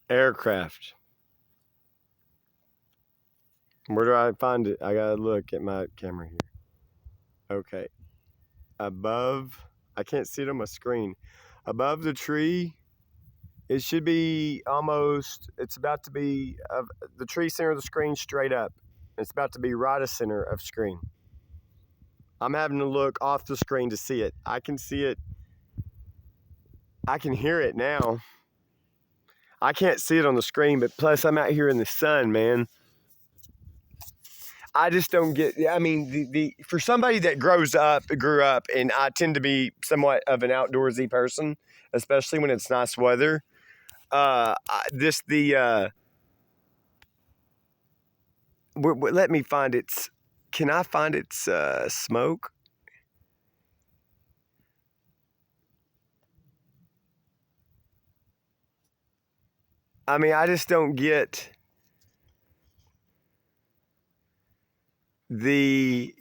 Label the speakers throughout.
Speaker 1: Aircraft. Where do I find it? I gotta look at my camera here. Okay. Above, I can't see it on my screen. Above the tree, it should be almost, it's about to be the tree center of the screen straight up. It's about to be right of center of screen. I'm having to look off the screen to see it. I can see it. I can hear it now. I can't see it on the screen, but plus I'm out here in the sun, man. I just don't get. I mean, the for somebody that grew up, and I tend to be somewhat of an outdoorsy person, especially when it's nice weather. Let me find its. Can I find its smoke? I mean, I just don't get the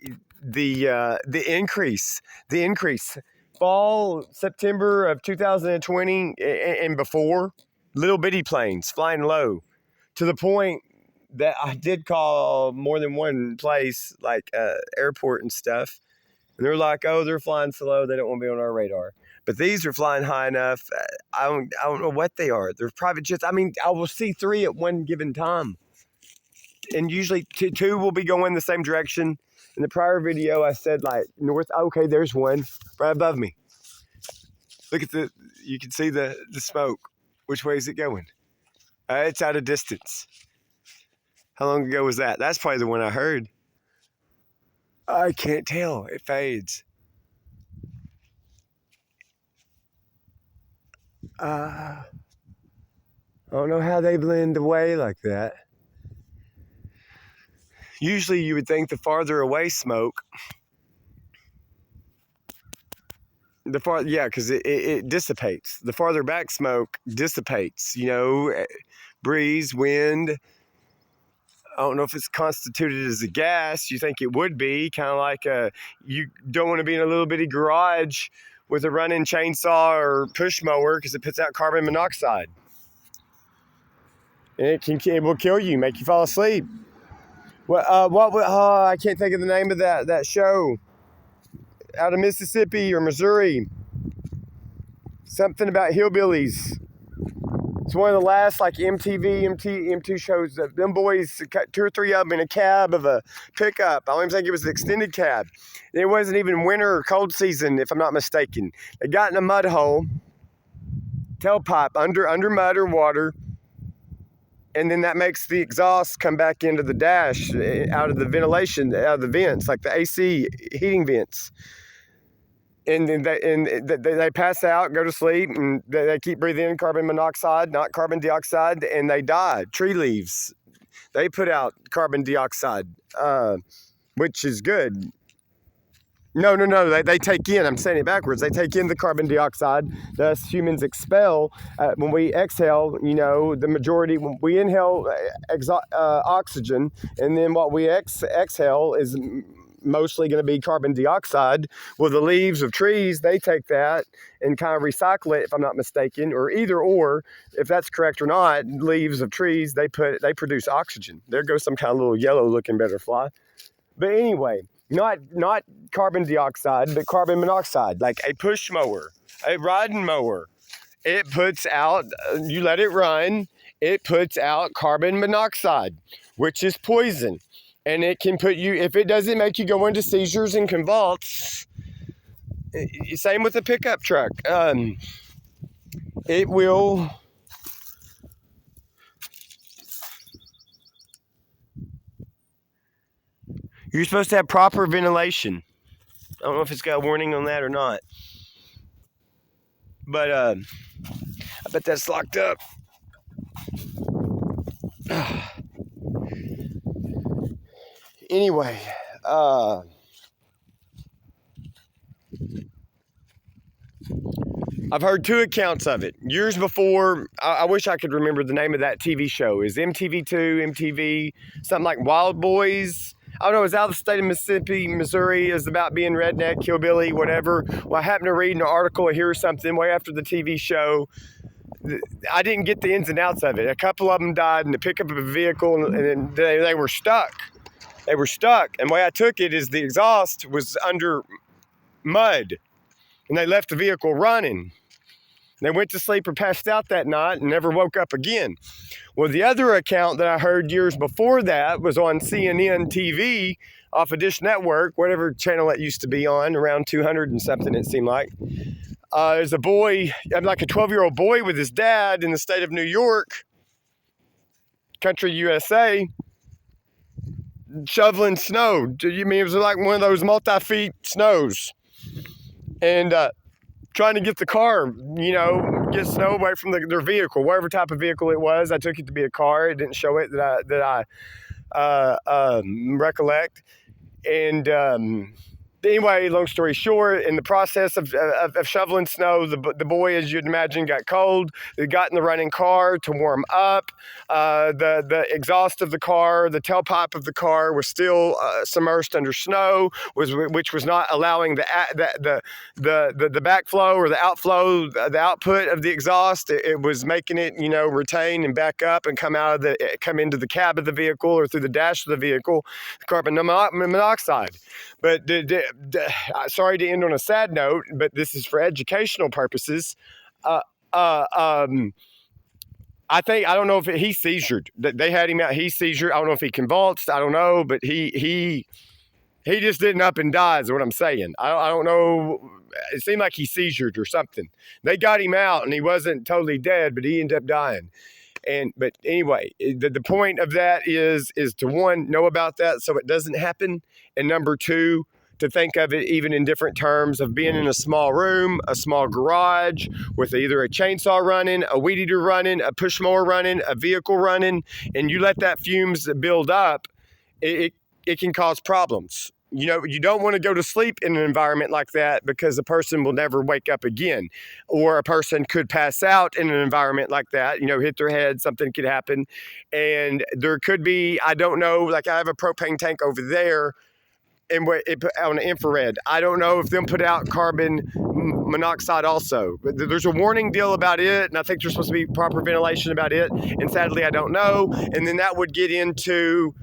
Speaker 1: the increase. The increase. Fall September of 2020 and before, little bitty planes flying low, to the point that I did call more than one place, like airport and stuff, and they're like, "Oh, they're flying so low, they don't want to be on our radar." But these are flying high enough. I don't know what they are. They're private jets. I mean, I will see three at one given time, and usually two will be going the same direction. In the prior video, I said like north. Okay, there's one right above me. Look at you can see the smoke. Which way is it going? It's at a distance. How long ago was that? That's probably the one I heard. I can't tell. It fades. I don't know how they blend away like that. Usually you would think the farther away smoke, because it dissipates. The farther back smoke dissipates, breeze, wind. I don't know if it's constituted as a gas. You think it would be, kind of like you don't want to be in a little bitty garage with a running chainsaw or push mower because it puts out carbon monoxide. And it will kill you, make you fall asleep. I can't think of the name of that show out of Mississippi or Missouri. Something about hillbillies. It's one of the last like MTV shows. Them boys, two or three of them in a cab of a pickup. I don't even think it was an extended cab. It wasn't even winter or cold season, if I'm not mistaken. They got in a mud hole, tailpipe under mud or water, and then that makes the exhaust come back into the dash out of the ventilation, out of the vents, like the AC heating vents. And then they pass out, go to sleep, and they keep breathing in carbon monoxide, not carbon dioxide, and they die. Tree leaves, they put out carbon dioxide, which is good. No, they take in, I'm saying it backwards, they take in the carbon dioxide, thus humans expel. When we exhale, the majority, when we inhale oxygen, and then what we exhale is mostly going to be carbon dioxide. Well, the leaves of trees, they take that and kind of recycle it, if I'm not mistaken, or either or, if that's correct or not. Leaves of trees, they produce oxygen. There goes some kind of little yellow looking butterfly. But anyway, not carbon dioxide, but carbon monoxide, like a push mower, a riding mower. It puts out, you let it run, it puts out carbon monoxide, which is poison. And it can put you, if it doesn't make you go into seizures and convulse, same with a pickup truck. It will, you're supposed to have proper ventilation. I don't know if it's got a warning on that or not. But I bet that's locked up. Anyway, I've heard two accounts of it. Years before, I wish I could remember the name of that TV show. Is MTV2, MTV, something like Wild Boys? I don't know, it's out of the state of Mississippi, Missouri, is about being redneck, hillbilly, whatever. Well, I happened to read an article or hear something way after the TV show I didn't get the ins and outs of it. A couple of them died in the pickup of a vehicle, and then they were stuck. They were stuck. And the way I took it is the exhaust was under mud, and they left the vehicle running. They went to sleep or passed out that night and never woke up again. Well, the other account that I heard years before that was on CNN TV off of Dish Network, whatever channel it used to be on, around 200 and something it seemed like. There's a boy, like a 12-year-old boy with his dad in the state of New York, country USA, shoveling snow. You mean it was like one of those multi-feet snows. And trying to get the car, get snow away from their vehicle, whatever type of vehicle it was. I took it to be a car. It didn't show it that I recollect. And anyway, long story short, in the process of shoveling snow, the boy, as you'd imagine, got cold. They got in the running car to warm up. The exhaust of the car, the tailpipe of the car was still submerged under snow, which was not allowing the backflow or the outflow, the output of the exhaust. It was making it, retain and back up and come into the cab of the vehicle or through the dash of the vehicle, carbon monoxide. But sorry to end on a sad note, but this is for educational purposes. I don't know if he seizured. They had him out. He seizured. I don't know if he convulsed. I don't know, but he just didn't up and die is what I'm saying. I don't know. It seemed like he seizured or something. They got him out and he wasn't totally dead, but he ended up dying. But anyway, the point of that is to, one, know about that so it doesn't happen, and number two, to think of it even in different terms of being in a small room, a small garage with either a chainsaw running, a weed eater running, a push mower running, a vehicle running, and you let that fumes build up, it can cause problems. You don't want to go to sleep in an environment like that because a person will never wake up again, or a person could pass out in an environment like that, hit their head, something could happen. And there could be, I don't know, like I have a propane tank over there and on infrared. I don't know if them put out carbon monoxide also. But there's a warning deal about it, and I think there's supposed to be proper ventilation about it. And sadly, I don't know. And then that would get into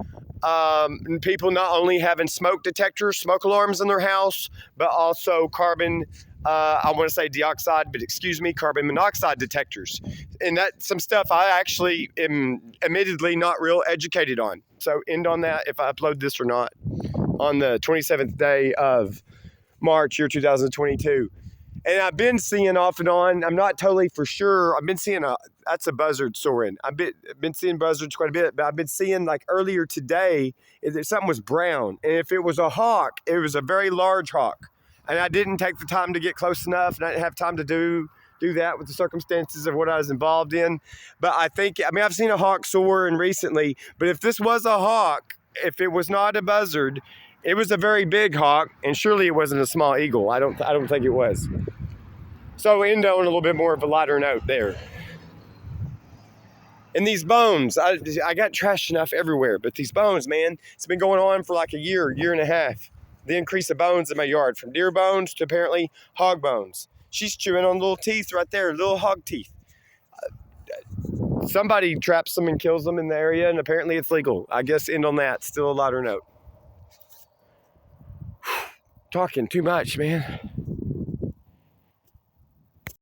Speaker 1: people not only having smoke detectors, smoke alarms in their house, but also carbon, I want to say dioxide, but excuse me, carbon monoxide detectors. And that's some stuff I actually am admittedly not real educated on. So end on that if I upload this or not on the 27th day of March, year 2022. And I've been seeing off and on, I'm not totally for sure, I've been seeing that's a buzzard soaring. I've been seeing buzzards quite a bit, but I've been seeing like earlier today, something was brown. And if it was a hawk, it was a very large hawk. And I didn't take the time to get close enough, and I didn't have time to do that with the circumstances of what I was involved in. But I've seen a hawk soar recently, but if this was a hawk, if it was not a buzzard, it was a very big hawk, and surely it wasn't a small eagle. I don't think it was. So end on a little bit more of a lighter note there. And these bones, I got trash enough everywhere, but these bones, man, it's been going on for like a year and a half. The increase of bones in my yard, from deer bones to apparently hog bones. She's chewing on little teeth right there, little hog teeth. Somebody traps them and kills them in the area, and apparently it's legal. I guess end on that, still a lighter note. Talking too much, man.